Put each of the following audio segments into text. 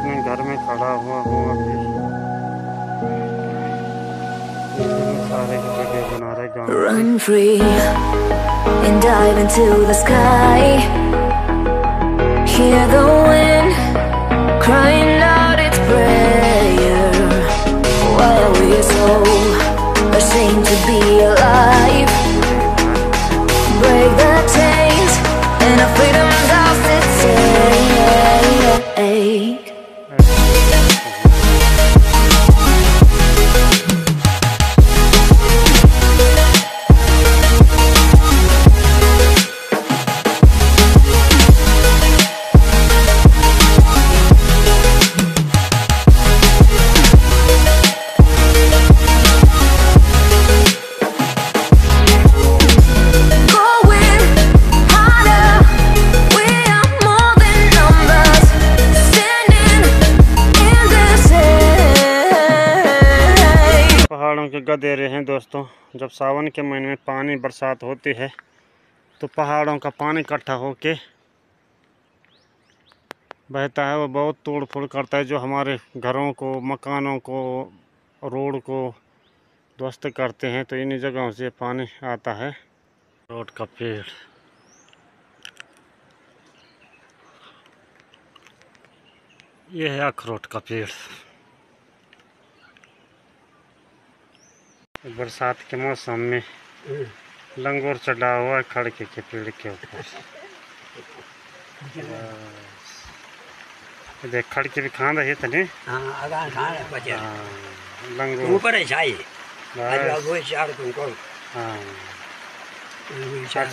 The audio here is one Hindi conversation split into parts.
अपने घर में खड़ा हुआ हूँ अभी। सारे वीडियो बना रहे गाँव। Run free and dive into the sky. Hear the wind crying out its prayer. Why are we so ashamed to be alive? Break the chains and our freedom's ours to take. पहाड़ों के गधे रहे हैं दोस्तों। जब सावन के महीने में पानी बरसात होती है तो पहाड़ों का पानी इकट्ठा होके बहता है। वो बहुत तोड़ फोड़ करता है, जो हमारे घरों को, मकानों को, रोड को ध्वस्त करते हैं। तो इन्हीं जगहों से पानी आता है। रोड का पेड़, यह है अखरोट का पेड़। बरसात के मौसम में लंगूर चढ़ा हुआ है खड़के के पेड़ के ऊपर। देख खड़के भी खान रहे थे। लंगूर ऊपर है शाही। वो चार तुमको हाँ चार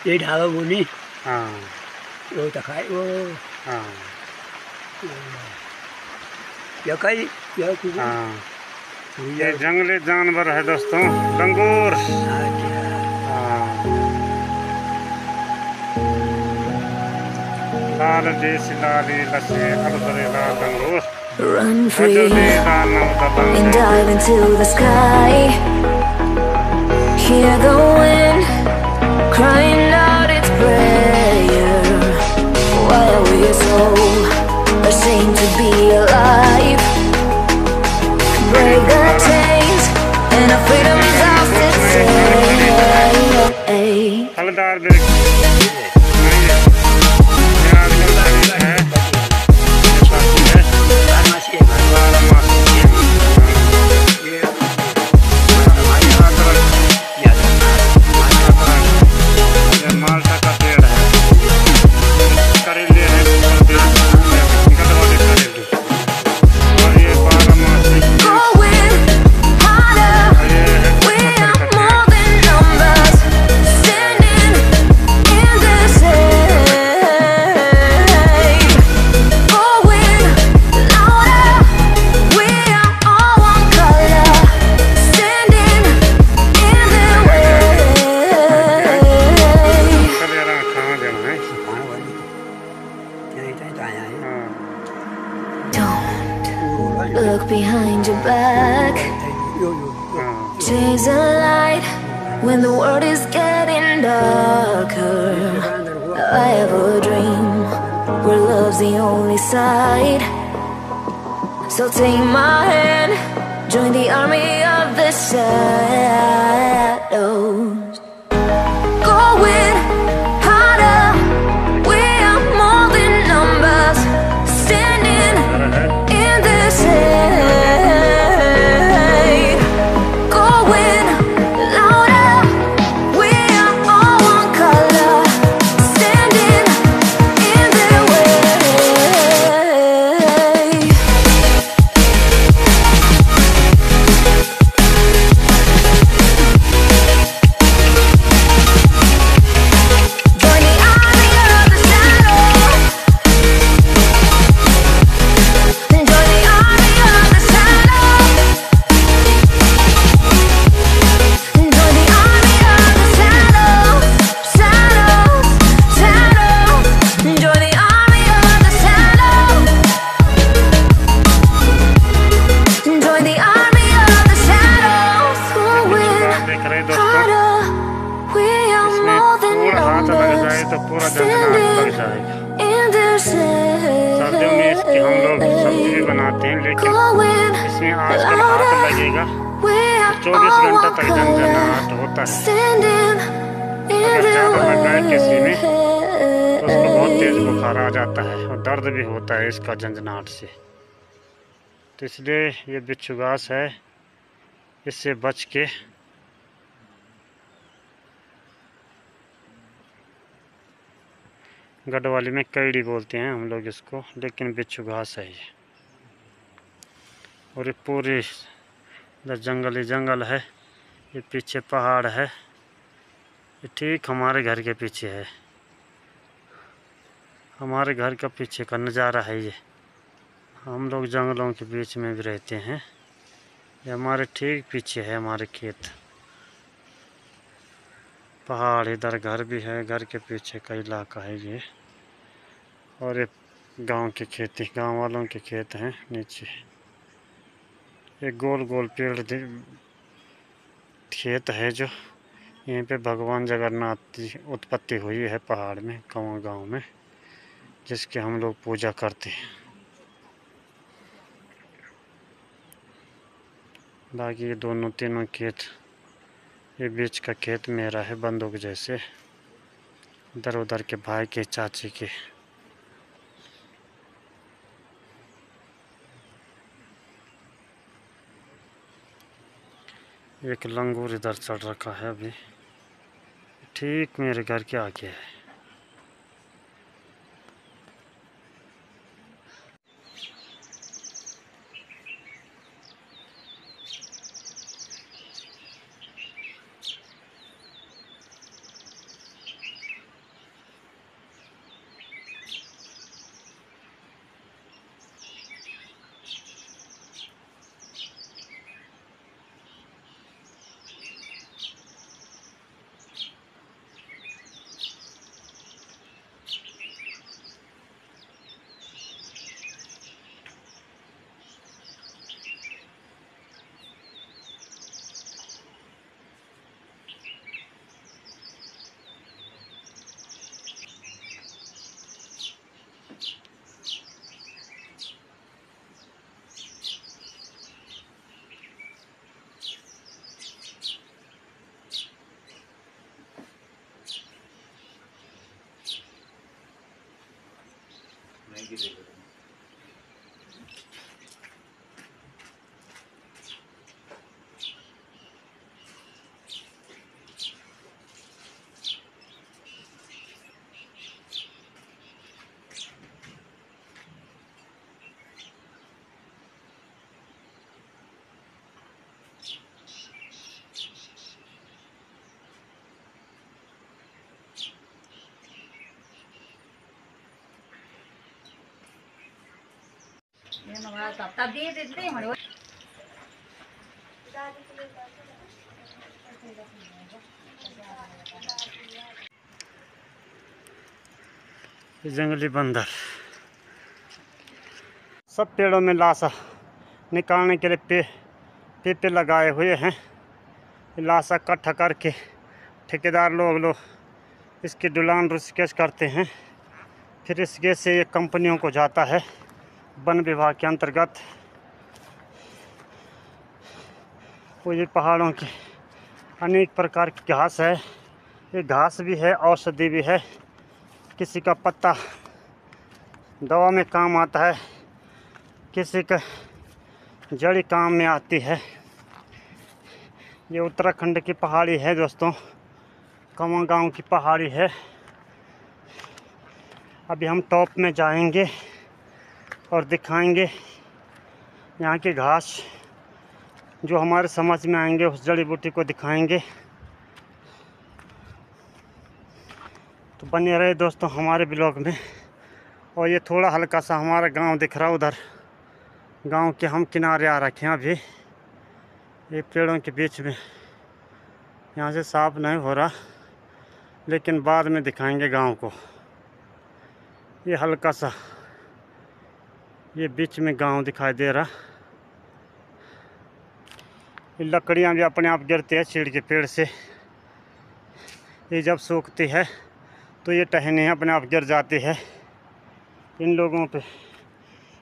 ये ढाबा बोनी। हाँ वो तो खाए वो। हाँ या कई या हाँ ये जंगली जानवर है दोस्तों, लंगूर। लाल देसी लाली लसे अलबरेला लंगूर। Run free and dive into the sky. Hear the wind crying out its prayer. Why are we so ashamed to be alive? Break the chains and our freedom's ours to take. फलदार वृक्ष Look behind your back. Chase a light when the world is getting darker. I have a dream where love's the only side. So take my hand, join the army of the shadows. Going harder, we are more than numbers. Standing in this hate. Going louder, we are all one color. Standing in their way. पूरा झंझनाट लग जाएगा। सर्दियों में इसकी हम लोग सब्जी भी बनाते हैं, लेकिन इसमें आजकल हाथ लगेगा तो 24 घंटा तक झंझनाट होता है। अगर ज़्यादा लग जाए किसी में तो उसको बहुत तेज़ बुखार आ जाता है और दर्द भी होता है इसका झंझनाट से। तो इसलिए ये बिच्छू घास है, इससे बच के गढ़वाली में कैड़ी बोलते हैं हम लोग इसको, लेकिन बिच्छू घास है ये। और ये पूरी जंगल ही जंगल है, ये पीछे पहाड़ है, ये ठीक हमारे घर के पीछे है। हमारे घर का पीछे का नज़ारा है ये। हम लोग जंगलों के बीच में भी रहते हैं। ये हमारे ठीक पीछे है हमारे खेत, पहाड़, इधर घर भी है, घर के पीछे का इलाका है ये। और ये गांव की खेती, गांव वालों के खेत हैं नीचे। एक गोल गोल पेड़ खेत है जो यहीं पे भगवान जगन्नाथ की उत्पत्ति हुई है पहाड़ में, कंवर गांव में, जिसके हम लोग पूजा करते हैं। बाकी ये दोनों तीनों खेत, ये बीच का खेत मेरा है, बंदूक जैसे, इधर उधर के भाई के, चाची के। एक लंगूर इधर चढ़ रखा है अभी, ठीक मेरे घर के आगे है। जंगली बंदर सब पेड़ों में लाशा निकालने के लिए पेपे लगाए हुए हैं। लाशा इकट्ठा करके ठेकेदार लोग इसकी ढुलान ऋषिकेश करते हैं, फिर इस गैस से ये कंपनियों को जाता है वन विभाग के अंतर्गत। वो ये पहाड़ों की अनेक प्रकार की घास है, ये घास भी है, औषधि भी है। किसी का पत्ता दवा में काम आता है, किसी का जड़ी काम में आती है। ये उत्तराखंड की पहाड़ी है दोस्तों, कंवर गांव की पहाड़ी है। अभी हम टॉप में जाएंगे और दिखाएंगे यहाँ की घास, जो हमारे समझ में आएंगे उस जड़ी बूटी को दिखाएंगे। तो बने रहे दोस्तों हमारे ब्लॉग में। और ये थोड़ा हल्का सा हमारा गांव दिख रहा है, उधर गांव के हम किनारे आ रखे हैं अभी, ये पेड़ों के बीच में। यहाँ से साफ नहीं हो रहा, लेकिन बाद में दिखाएंगे गांव को। ये हल्का सा ये बीच में गांव दिखाई दे रहा। ये लकड़ियाँ भी अपने आप गिरती है चीड़ के पेड़ से। ये जब सूखती है तो ये टहनी अपने आप गिर जाती है। इन लोगों पे,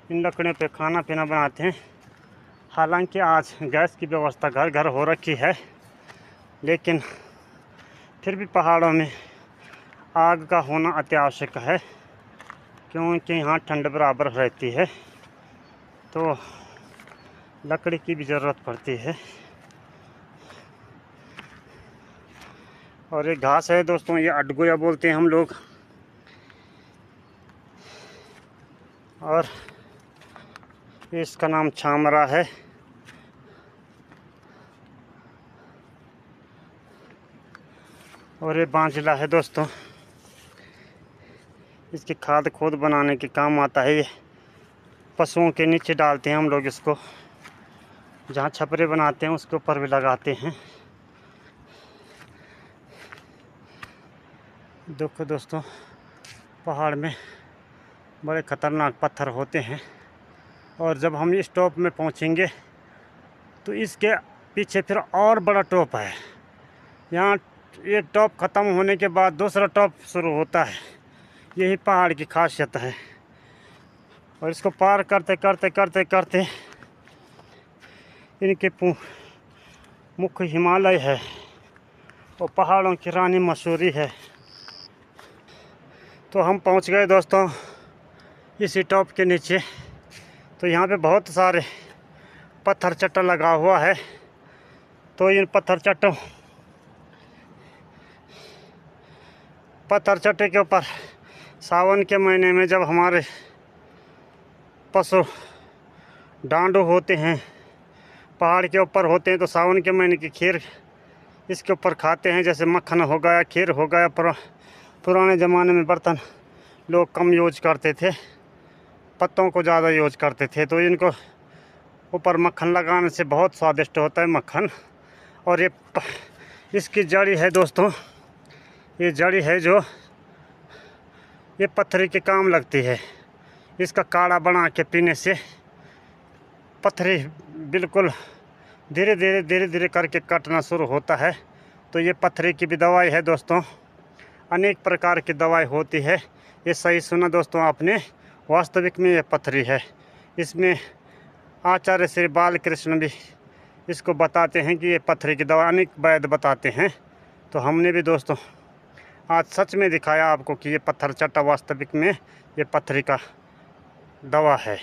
इन लकड़ियों पे खाना पीना बनाते हैं। हालांकि आज गैस की व्यवस्था घर घर हो रखी है, लेकिन फिर भी पहाड़ों में आग का होना अति आवश्यक है, क्योंकि यहाँ ठंड बराबर रहती है, तो लकड़ी की भी ज़रूरत पड़ती है। और ये घास है दोस्तों, ये अडगोया बोलते हैं हम लोग। और इसका नाम छामरा है। और ये बांझला है दोस्तों, इसकी खाद खोद बनाने के काम आता है। ये पशुओं के नीचे डालते हैं हम लोग इसको, जहाँ छपरे बनाते हैं उसके ऊपर भी लगाते हैं। देखो दोस्तों, पहाड़ में बड़े ख़तरनाक पत्थर होते हैं, और जब हम इस टॉप में पहुंचेंगे तो इसके पीछे फिर और बड़ा टॉप है। यहाँ एक टॉप ख़त्म होने के बाद दूसरा टॉप शुरू होता है। यही पहाड़ की खासियत है। और इसको पार करते करते करते करते इनके मुख्य हिमालय है, और पहाड़ों की रानी मसूरी है। तो हम पहुंच गए दोस्तों इसी टॉप के नीचे। तो यहाँ पे बहुत सारे पत्थर चट्टा लगा हुआ है। तो इन पत्थर चट्टे के ऊपर सावन के महीने में जब हमारे पशु डांडू होते हैं, पहाड़ के ऊपर होते हैं, तो सावन के महीने की खीर इसके ऊपर खाते हैं। जैसे मक्खन हो गया, खीर हो गया। पुराने ज़माने में बर्तन लोग कम यूज करते थे, पत्तों को ज़्यादा यूज करते थे। तो इनको ऊपर मक्खन लगाने से बहुत स्वादिष्ट होता है मक्खन। और ये इसकी जड़ी है दोस्तों, ये जड़ी है जो ये पत्थरी के काम लगती है। इसका काढ़ा बना के पीने से पत्थरी बिल्कुल धीरे धीरे करके कटना शुरू होता है। तो ये पत्थरी की भी दवाई है दोस्तों। अनेक प्रकार की दवाई होती है। ये सही सुना दोस्तों आपने, वास्तविक में ये पत्थरी है। इसमें आचार्य श्री बालकृष्ण भी इसको बताते हैं कि ये पत्थरी की दवा, अनेक वैद्य बताते हैं। तो हमने भी दोस्तों आज सच में दिखाया आपको कि ये पत्थर चट्टा वास्तविक में ये पत्थरी का दवा है।